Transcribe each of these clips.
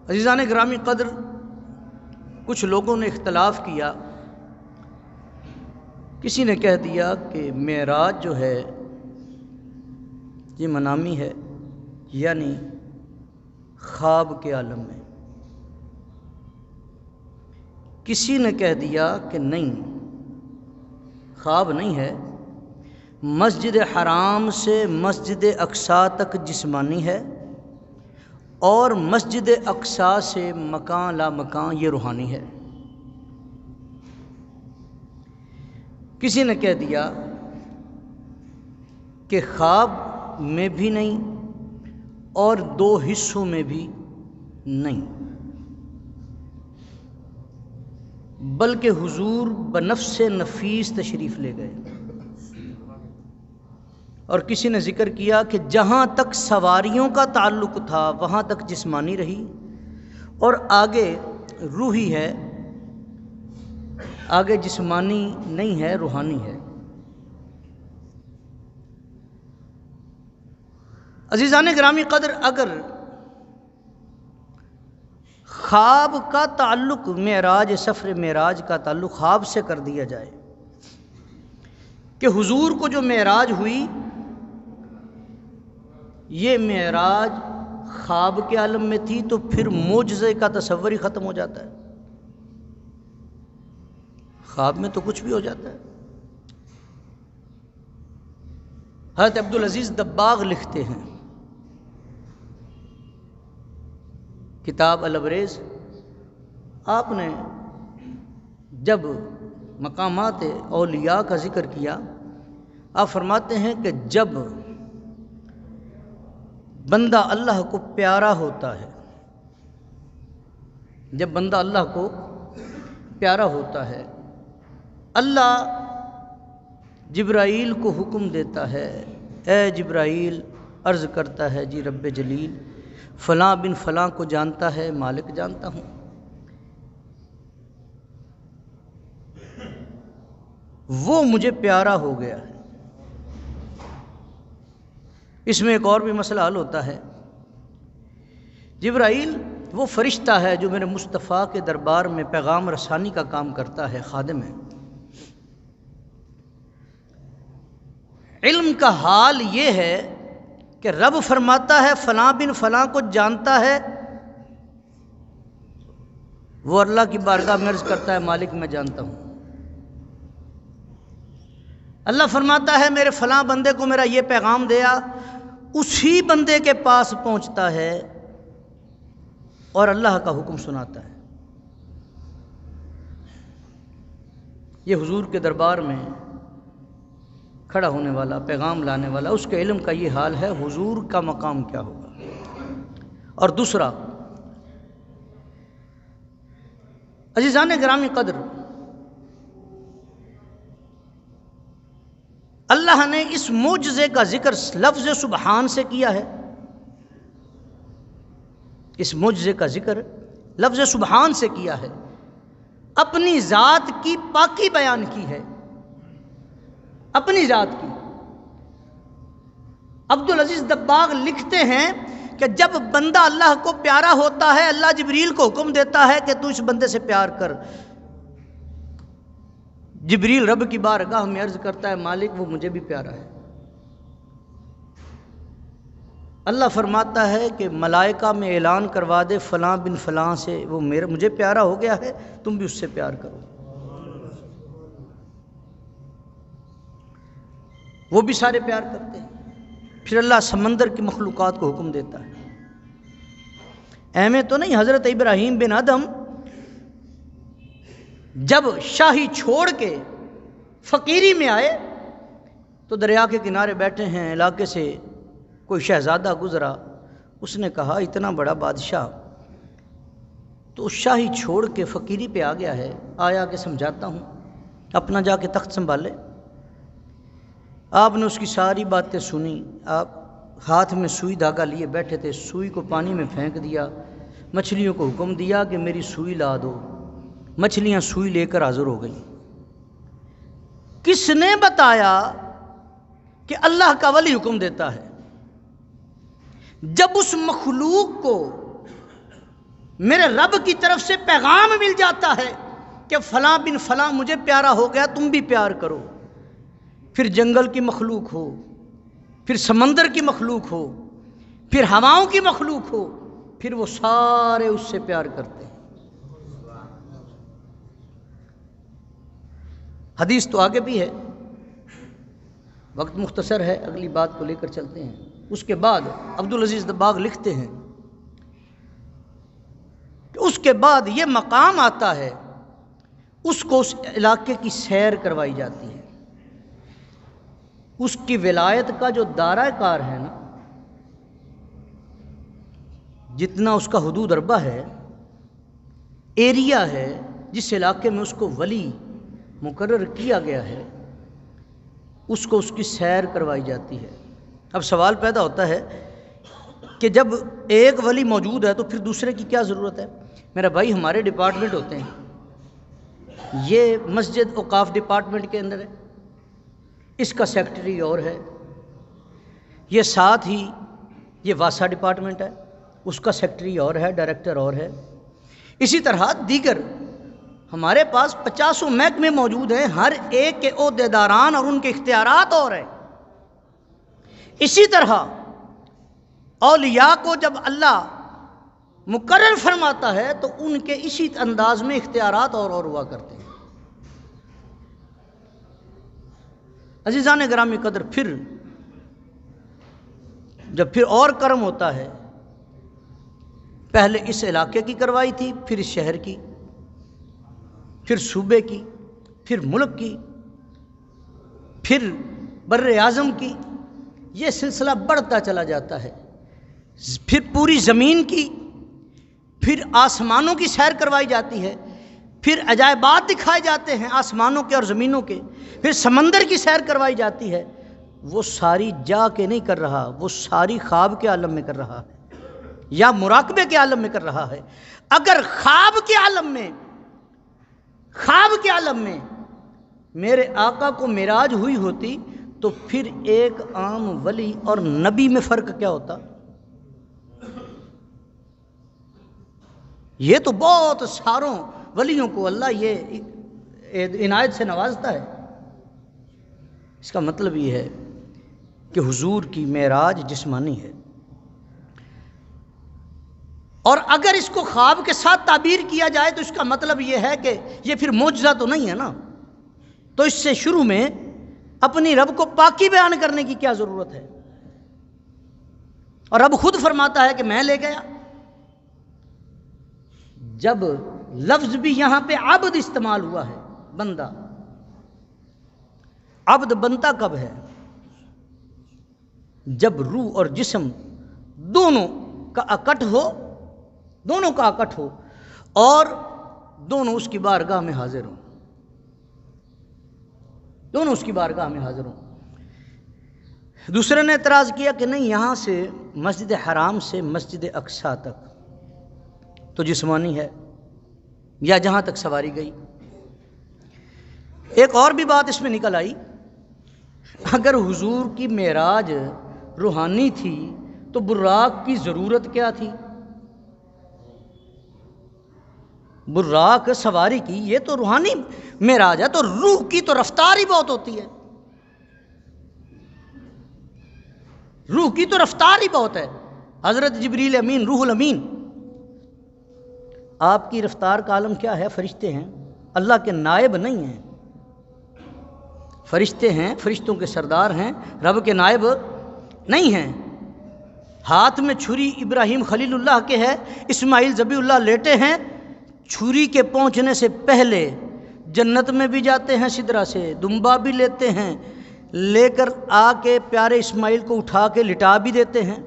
عزیزان گرامی قدر، کچھ لوگوں نے اختلاف کیا. کسی نے کہہ دیا کہ معراج جو ہے یہ منامی ہے، یعنی خواب کے عالم میں. کسی نے کہہ دیا کہ نہیں، خواب نہیں ہے، مسجد حرام سے مسجد اقصیٰ تک جسمانی ہے، اور مسجد اقصیٰ سے مکان لا مکان یہ روحانی ہے. کسی نے کہہ دیا کہ خواب میں بھی نہیں اور دو حصوں میں بھی نہیں، بلکہ حضور بنفس نفیس تشریف لے گئے. اور کسی نے ذکر کیا کہ جہاں تک سواریوں کا تعلق تھا وہاں تک جسمانی رہی، اور آگے روحی ہے، آگے جسمانی نہیں ہے، روحانی ہے. عزیزان گرامی قدر، اگر خواب کا تعلق معراج، سفر معراج کا تعلق خواب سے کر دیا جائے کہ حضور کو جو معراج ہوئی یہ معراج خواب کے عالم میں تھی، تو پھر معجزے کا تصور ہی ختم ہو جاتا ہے. خواب میں تو کچھ بھی ہو جاتا ہے. حضرت عبدالعزیز دباغ لکھتے ہیں کتاب الابریز، آپ نے جب مقامات اولیاء کا ذکر کیا، آپ فرماتے ہیں کہ جب بندہ اللہ کو پیارا ہوتا ہے، جب بندہ اللہ کو پیارا ہوتا ہے، اللہ جبرائیل کو حکم دیتا ہے، اے جبرائیل، عرض کرتا ہے جی رب جلیل فلاں بن فلاں کو جانتا ہے، مالک جانتا ہوں. وہ مجھے پیارا ہو گیا ہے. اس میں ایک اور بھی مسئلہ حل ہوتا ہے. جبرائیل وہ فرشتہ ہے جو میرے مصطفیٰ کے دربار میں پیغام رسانی کا کام کرتا ہے، خادم ہے. علم کا حال یہ ہے کہ رب فرماتا ہے فلاں بن فلاں کو جانتا ہے، وہ اللہ کی بارگاہ میں عرض کرتا ہے مالک میں جانتا ہوں. اللہ فرماتا ہے میرے فلاں بندے کو میرا یہ پیغام دیا، اسی بندے کے پاس پہنچتا ہے اور اللہ کا حکم سناتا ہے. یہ حضور کے دربار میں کھڑا ہونے والا، پیغام لانے والا، اس کے علم کا یہ حال ہے، حضور کا مقام کیا ہوگا. اور دوسرا، عزیزان گرامی قدر، اللہ نے اس معجزے کا ذکر لفظ سبحان سے کیا ہے. اس معجزے کا ذکر لفظ سبحان سے کیا ہے، اپنی ذات کی پاکی بیان کی ہے، اپنی ذات کی. عبدالعزیز دباغ لکھتے ہیں کہ جب بندہ اللہ کو پیارا ہوتا ہے، اللہ جبریل کو حکم دیتا ہے کہ تو اس بندے سے پیار کر. جبریل رب کی بارگاہ میں عرض کرتا ہے مالک وہ مجھے بھی پیارا ہے. اللہ فرماتا ہے کہ ملائکہ میں اعلان کروا دے فلاں بن فلاں سے وہ مجھے پیارا ہو گیا ہے، تم بھی اس سے پیار کرو. وہ بھی سارے پیار کرتے ہیں. پھر اللہ سمندر کی مخلوقات کو حکم دیتا ہے. ایویں تو نہیں، حضرت ابراہیم بن ادم جب شاہی چھوڑ کے فقیری میں آئے تو دریا کے کنارے بیٹھے ہیں، علاقے سے کوئی شہزادہ گزرا، اس نے کہا اتنا بڑا بادشاہ تو شاہی چھوڑ کے فقیری پہ آ گیا ہے، آیا کہ سمجھاتا ہوں اپنا جا کے تخت سنبھالے. آپ نے اس کی ساری باتیں سنی. آپ ہاتھ میں سوئی دھاگا لیے بیٹھے تھے، سوئی کو پانی میں پھینک دیا، مچھلیوں کو حکم دیا کہ میری سوئی لا دو. مچھلیاں سوئی لے کر حاضر ہو گئی. کس نے بتایا کہ اللہ کا ولی حکم دیتا ہے؟ جب اس مخلوق کو میرے رب کی طرف سے پیغام مل جاتا ہے کہ فلاں بن فلاں مجھے پیارا ہو گیا، تم بھی پیار کرو، پھر جنگل کی مخلوق ہو، پھر سمندر کی مخلوق ہو، پھر ہواؤں کی مخلوق ہو، پھر وہ سارے اس سے پیار کرتے ہیں۔ حدیث تو آگے بھی ہے، وقت مختصر ہے، اگلی بات کو لے کر چلتے ہیں۔ اس کے بعد عبدالعزیز دباغ لکھتے ہیں کہ اس کے بعد یہ مقام آتا ہے، اس کو اس علاقے کی سیر کروائی جاتی ہے۔ اس کی ولایت کا جو دائرہ کار ہے نا، جتنا اس کا حدود اربہ ہے، ایریا ہے جس علاقے میں اس کو ولی مقرر کیا گیا ہے، اس کو اس کی سیر کروائی جاتی ہے۔ اب سوال پیدا ہوتا ہے کہ جب ایک ولی موجود ہے تو پھر دوسرے کی کیا ضرورت ہے؟ میرا بھائی، ہمارے ڈپارٹمنٹ ہوتے ہیں، یہ مسجد اوقاف ڈپارٹمنٹ کے اندر ہے، اس کا سیکرٹری اور ہے، یہ ساتھ ہی یہ واسا ڈپارٹمنٹ ہے، اس کا سیکرٹری اور ہے، ڈائریکٹر اور ہے۔ اسی طرح دیگر ہمارے پاس 50 محکمے موجود ہیں، ہر ایک کے عہدیداران اور ان کے اختیارات اور ہیں۔ اسی طرح اولیاء کو جب اللہ مقرر فرماتا ہے تو ان کے اسی انداز میں اختیارات اور ہوا کرتے ہیں۔ عزیزان گرامی قدر، پھر جب اور کرم ہوتا ہے، پہلے اس علاقے کی کروائی تھی، پھر اس شہر کی، پھر صوبے کی، پھر ملک کی، پھر بر اعظم کی، یہ سلسلہ بڑھتا چلا جاتا ہے، پھر پوری زمین کی، پھر آسمانوں کی سیر کروائی جاتی ہے، پھر عجائبات دکھائے جاتے ہیں آسمانوں کے اور زمینوں کے، پھر سمندر کی سیر کروائی جاتی ہے۔ وہ ساری جا کے نہیں کر رہا، وہ ساری خواب کے عالم میں کر رہا ہے یا مراقبے کے عالم میں کر رہا ہے۔ اگر خواب کے عالم میں میرے آقا کو معراج ہوئی ہوتی تو پھر ایک عام ولی اور نبی میں فرق کیا ہوتا؟ یہ تو بہت ساروں ولیوں کو اللہ یہ عنایت سے نوازتا ہے۔ اس کا مطلب یہ ہے کہ حضور کی معراج جسمانی ہے، اور اگر اس کو خواب کے ساتھ تعبیر کیا جائے تو اس کا مطلب یہ ہے کہ یہ پھر معجزہ تو نہیں ہے نا، تو اس سے شروع میں اپنی رب کو پاکی بیان کرنے کی کیا ضرورت ہے؟ اور رب خود فرماتا ہے کہ میں لے گیا۔ جب لفظ بھی یہاں پہ عبد استعمال ہوا ہے، بندہ، عبد بنتا کب ہے؟ جب روح اور جسم دونوں کا اکٹ ہو اور دونوں اس کی بارگاہ میں حاضر ہوں۔ دوسرے نے اعتراض کیا کہ نہیں، یہاں سے مسجد حرام سے مسجد اقصی تک تو جسمانی ہے، یا جہاں تک سواری گئی۔ ایک اور بھی بات اس میں نکل آئی، اگر حضور کی معراج روحانی تھی تو براق کی ضرورت کیا تھی؟ براق سواری کی، یہ تو روحانی معراج ہے، تو روح کی تو رفتار ہی بہت ہوتی ہے، حضرت جبریل امین، روح الامین، آپ کی رفتار کا عالم کیا ہے؟ فرشتے ہیں، اللہ کے نائب نہیں ہیں، فرشتے ہیں، فرشتوں کے سردار ہیں، رب کے نائب نہیں ہیں۔ ہاتھ میں چھری ابراہیم خلیل اللہ کے ہے، اسماعیل ذبیح اللہ لیٹے ہیں، چھری کے پہنچنے سے پہلے جنت میں بھی جاتے ہیں، سدرہ سے دمبا بھی لیتے ہیں، لے کر آ کے پیارے اسماعیل کو اٹھا کے لٹا بھی دیتے ہیں۔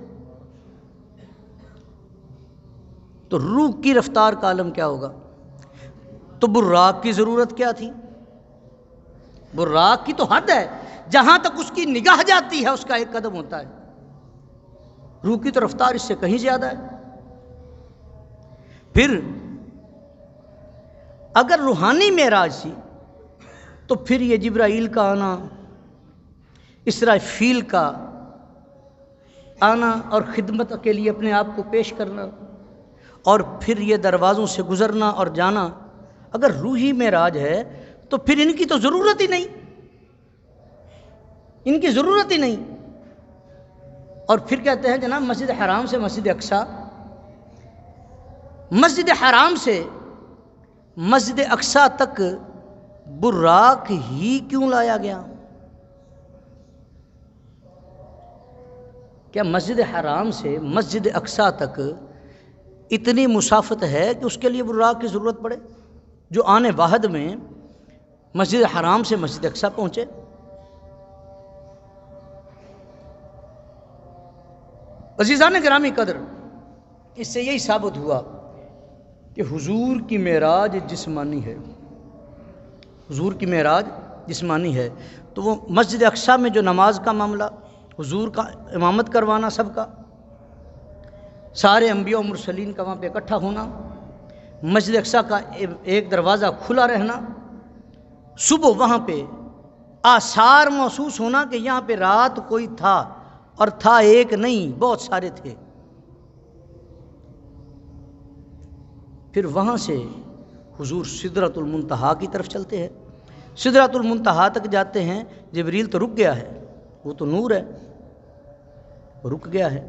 تو روح کی رفتار کا عالم کیا ہوگا؟ تو براق کی ضرورت کیا تھی؟ براق کی تو حد ہے، جہاں تک اس کی نگاہ جاتی ہے اس کا ایک قدم ہوتا ہے، روح کی تو رفتار اس سے کہیں زیادہ ہے۔ پھر اگر روحانی معراج تھی تو پھر یہ جبرائیل کا آنا، اسرافیل کا آنا اور خدمت کے لیے اپنے آپ کو پیش کرنا، اور پھر یہ دروازوں سے گزرنا اور جانا، اگر روحی معراج ہے تو پھر ان کی تو ضرورت ہی نہیں، ان کی ضرورت ہی نہیں۔ اور پھر کہتے ہیں جناب مسجد حرام سے مسجد اقصیٰ، مسجد حرام سے مسجد اقصیٰ تک براق ہی کیوں لایا گیا؟ کیا مسجد حرام سے مسجد اقصیٰ تک اتنی مسافت ہے کہ اس کے لیے براق کی ضرورت پڑے جو آن واحد میں مسجد حرام سے مسجد اقصیٰ پہنچے؟ عزیزان گرامی قدر، اس سے یہی ثابت ہوا کہ حضور کی معراج جسمانی ہے، حضور کی معراج جسمانی ہے۔ تو وہ مسجد اقصیٰ میں جو نماز کا معاملہ، حضور کا امامت کروانا سب کا، سارے انبیاء و مرسلین کا وہاں پہ اکٹھا ہونا، مسجد اقصیٰ کا ایک دروازہ کھلا رہنا، صبح وہاں پہ آثار محسوس ہونا کہ یہاں پہ رات کوئی تھا، اور تھا ایک نہیں بہت سارے تھے۔ پھر وہاں سے حضور سدرۃ المنتہا کی طرف چلتے ہیں، سدرۃ المنتہا تک جاتے ہیں، جبریل تو رک گیا ہے، وہ تو نور ہے، وہ رک گیا ہے،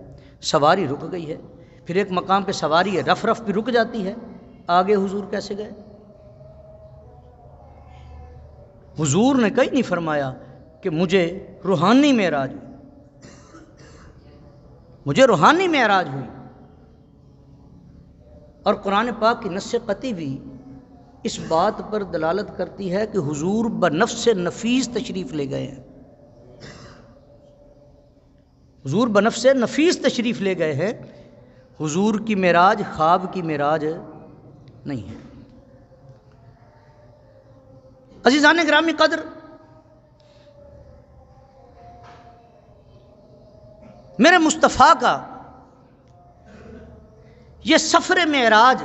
سواری رک گئی ہے۔ پھر ایک مقام پہ سواری ہے، رف رف بھی رک جاتی ہے، آگے حضور کیسے گئے؟ حضور نے کہیں نہیں فرمایا کہ مجھے روحانی معراج ہوئی، مجھے روحانی معراج ہوئی۔ اور قرآن پاک کی نص قطعی بھی اس بات پر دلالت کرتی ہے کہ حضور بنفس نفیس تشریف لے گئے ہیں، حضور بنفس نفیس تشریف لے گئے ہیں، حضور کی معراج خواب کی معراج نہیں ہے۔ عزیزان گرامی قدر، میرے مصطفیٰ کا یہ سفر معراج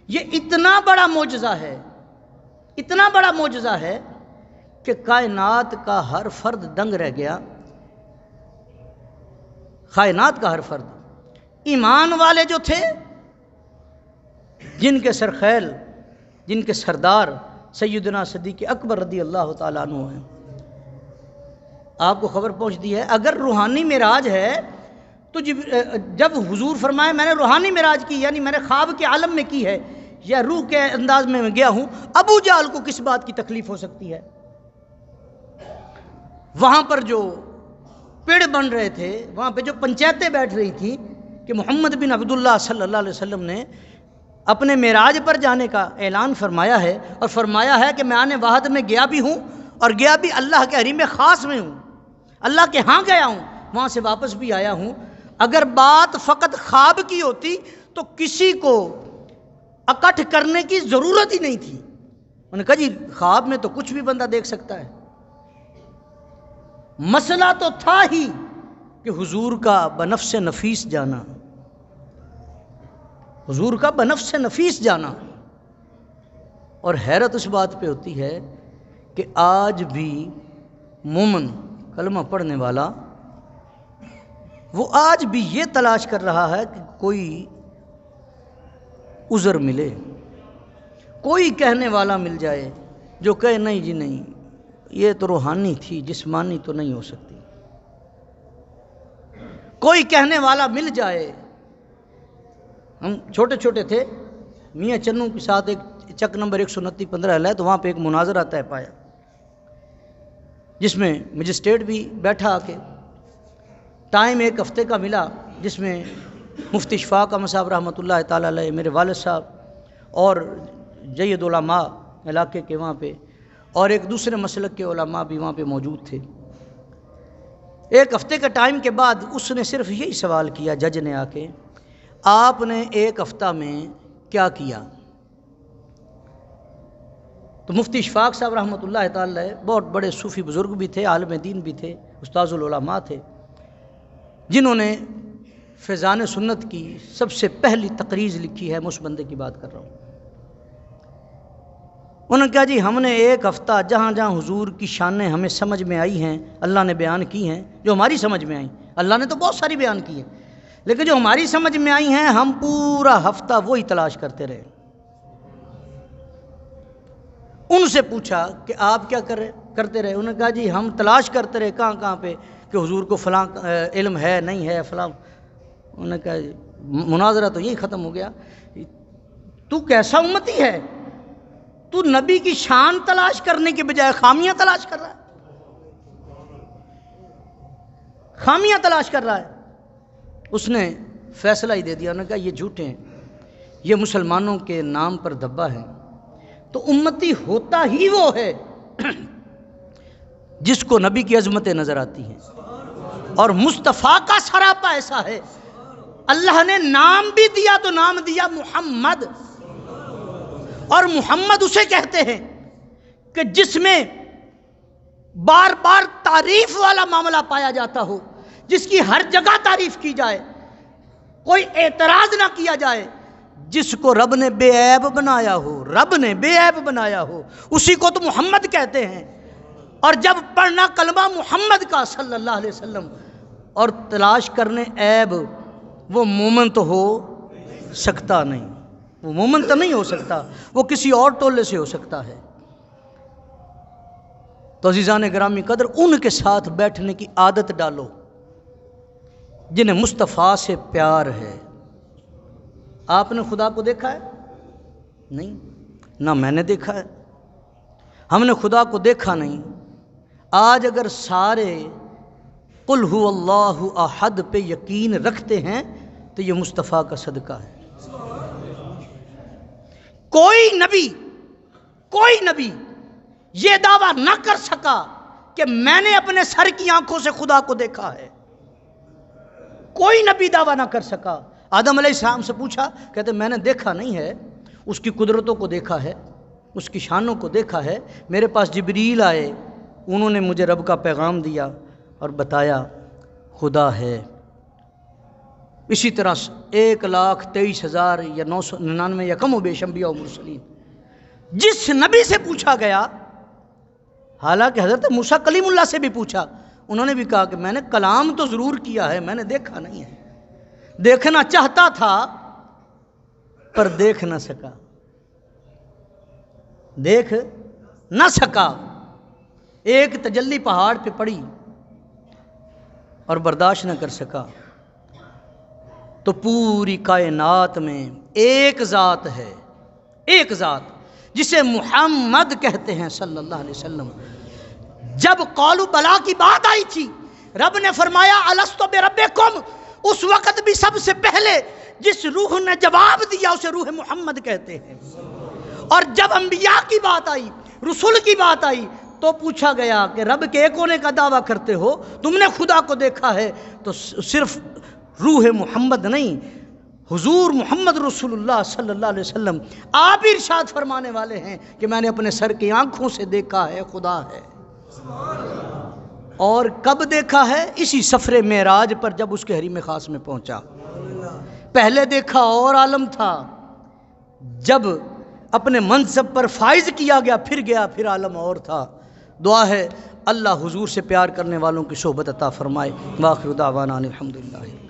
یہ اتنا بڑا معجزہ ہے، اتنا بڑا معجزہ ہے کہ کائنات کا ہر فرد دنگ رہ گیا، کائنات کا ہر فرد۔ ایمان والے جو تھے، جن کے سرخیل، جن کے سردار سیدنا صدیق اکبر رضی اللہ تعالیٰ عنہ ہیں، آپ کو خبر پہنچتی ہے اگر روحانی معراج ہے تو جب حضور فرمائے میں نے روحانی معراج کی، یعنی میں نے خواب کے عالم میں کی ہے یا روح کے انداز میں گیا ہوں، ابو جہل کو کس بات کی تکلیف ہو سکتی ہے؟ وہاں پر جو پیڑ بن رہے تھے، وہاں پہ جو پنچایتیں بیٹھ رہی تھیں کہ محمد بن عبداللہ صلی اللہ علیہ وسلم نے اپنے معراج پر جانے کا اعلان فرمایا ہے، اور فرمایا ہے کہ میں آنے واحد میں گیا بھی ہوں اور گیا بھی اللہ کے حریم خاص میں ہوں، اللہ کے ہاں گیا ہوں، وہاں سے واپس بھی آیا ہوں۔ اگر بات فقط خواب کی ہوتی تو کسی کو اکٹھ کرنے کی ضرورت ہی نہیں تھی۔ انہوں نے کہا جی خواب میں تو کچھ بھی بندہ دیکھ سکتا ہے، مسئلہ تو تھا ہی کہ حضور کا بنفس نفیس جانا، حضور کا بنفس نفیس جانا۔ اور حیرت اس بات پہ ہوتی ہے کہ آج بھی مومن کلمہ پڑھنے والا وہ آج بھی یہ تلاش کر رہا ہے کہ کوئی عذر ملے، کوئی کہنے والا مل جائے جو کہے نہیں جی نہیں یہ تو روحانی تھی، جسمانی تو نہیں ہو سکتی، کوئی کہنے والا مل جائے۔ ہم چھوٹے چھوٹے تھے، میاں چنوں کے ساتھ ایک چک نمبر 129-15 ہے تو وہاں پہ ایک مناظرہ طے پایا جس میں مجسٹریٹ بھی بیٹھا آ کے، ٹائم ایک ہفتے کا ملا جس میں مفتی شفاق احمد صاحب رحمۃ اللہ تعالیٰ علیہ، میرے والد صاحب اور جید علماء علاقے کے وہاں پہ، اور ایک دوسرے مسلک کے علماء بھی وہاں پہ موجود تھے۔ ایک ہفتے کے ٹائم کے بعد اس نے صرف یہی سوال کیا، جج نے آ کے، آپ نے ایک ہفتہ میں کیا کیا؟ تو مفتی شفاق صاحب رحمۃ اللہ تعالیٰ بہت بڑے صوفی بزرگ بھی تھے، عالم دین بھی تھے، استاذ العلماء تھے، جنہوں نے فیضان سنت کی سب سے پہلی تقریض لکھی ہے۔ میں اس بندے کی بات کر رہا ہوں۔ انہوں نے کہا جی ہم نے ایک ہفتہ جہاں جہاں حضور کی شانیں ہمیں سمجھ میں آئی ہیں، اللہ نے بیان کی ہیں، جو ہماری سمجھ میں آئیں، اللہ نے تو بہت ساری بیان کی ہیں، لیکن جو ہماری سمجھ میں آئی ہیں ہم پورا ہفتہ وہی تلاش کرتے رہے۔ ان سے پوچھا کہ آپ کیا کرتے رہے؟ انہوں نے کہا جی ہم تلاش کرتے رہے کہاں پہ کہ حضور کو فلاں علم ہے نہیں ہے فلاں۔ انہوں نے کہا مناظرہ تو یہی ختم ہو گیا، تو کیسا امتی ہے، تو نبی کی شان تلاش کرنے کے بجائے خامیاں تلاش کر رہا ہے، خامیاں تلاش کر رہا ہے۔ اس نے فیصلہ ہی دے دیا، انہوں نے کہا یہ جھوٹے ہیں، یہ مسلمانوں کے نام پر دھبا ہے۔ تو امتی ہوتا ہی وہ ہے جس کو نبی کی عظمتیں نظر آتی ہیں، اور مصطفیٰ کا سراپا ایسا ہے، اللہ نے نام بھی دیا تو نام دیا محمد، اور محمد اسے کہتے ہیں کہ جس میں بار بار تعریف والا معاملہ پایا جاتا ہو، جس کی ہر جگہ تعریف کی جائے، کوئی اعتراض نہ کیا جائے، جس کو رب نے بے عیب بنایا ہو، رب نے بے عیب بنایا ہو، اسی کو تو محمد کہتے ہیں۔ اور جب پڑھنا کلمہ محمد کا صلی اللہ علیہ وسلم اور تلاش کرنے عیب، وہ مومن تو ہو سکتا نہیں، وہ مومن تو نہیں ہو سکتا، وہ کسی اور ٹولے سے ہو سکتا ہے۔ تو عزیزان گرامی قدر، ان کے ساتھ بیٹھنے کی عادت ڈالو جنہیں مصطفیٰ سے پیار ہے۔ آپ نے خدا کو دیکھا ہے؟ نہیں، نہ میں نے دیکھا ہے، ہم نے خدا کو دیکھا نہیں۔ آج اگر سارے قل هو اللہ احد پہ یقین رکھتے ہیں تو یہ مصطفیٰ کا صدقہ ہے۔ کوئی نبی یہ دعویٰ نہ کر سکا کہ میں نے اپنے سر کی آنکھوں سے خدا کو دیکھا ہے، کوئی نبی دعویٰ نہ کر سکا۔ آدم علیہ السلام سے پوچھا، کہتے میں نے دیکھا نہیں ہے، اس کی قدرتوں کو دیکھا ہے، اس کی شانوں کو دیکھا ہے، میرے پاس جبریل آئے، انہوں نے مجھے رب کا پیغام دیا اور بتایا خدا ہے۔ اسی طرح 1,23,000 یا 999 یا کم و بیش انبیاء و مرسلین، جس نبی سے پوچھا گیا، حالانکہ حضرت موسیٰ کلیم اللہ سے بھی پوچھا، انہوں نے بھی کہا کہ میں نے کلام تو ضرور کیا ہے، میں نے دیکھا نہیں ہے، دیکھنا چاہتا تھا پر دیکھ نہ سکا، دیکھ نہ سکا۔ ایک تجلی پہاڑ پہ پڑی اور برداشت نہ کر سکا۔ تو پوری کائنات میں ایک ذات ہے، ایک ذات جسے محمد کہتے ہیں صلی اللہ علیہ وسلم۔ جب قالوا بلا کی بات آئی تھی، رب نے فرمایا الستو بربکم، اس وقت بھی سب سے پہلے جس روح نے جواب دیا اسے روح محمد کہتے ہیں۔ اور جب انبیاء کی بات آئی، رسول کی بات آئی، تو پوچھا گیا کہ رب کے ایک ہونے کا دعویٰ کرتے ہو، تم نے خدا کو دیکھا ہے؟ تو صرف روح محمد نہیں، حضور محمد رسول اللہ صلی اللہ علیہ وسلم آپ ارشاد فرمانے والے ہیں کہ میں نے اپنے سر کی آنکھوں سے دیکھا ہے، خدا ہے۔ اور کب دیکھا ہے؟ اسی سفر معراج پر جب اس کے حریم خاص میں پہنچا۔ پہلے دیکھا اور عالم تھا، جب اپنے منصب پر فائز کیا گیا پھر عالم اور تھا۔ دعا ہے اللہ حضور سے پیار کرنے والوں کی صحبت عطا فرمائے۔ وآخر دعوانا الحمدللہ۔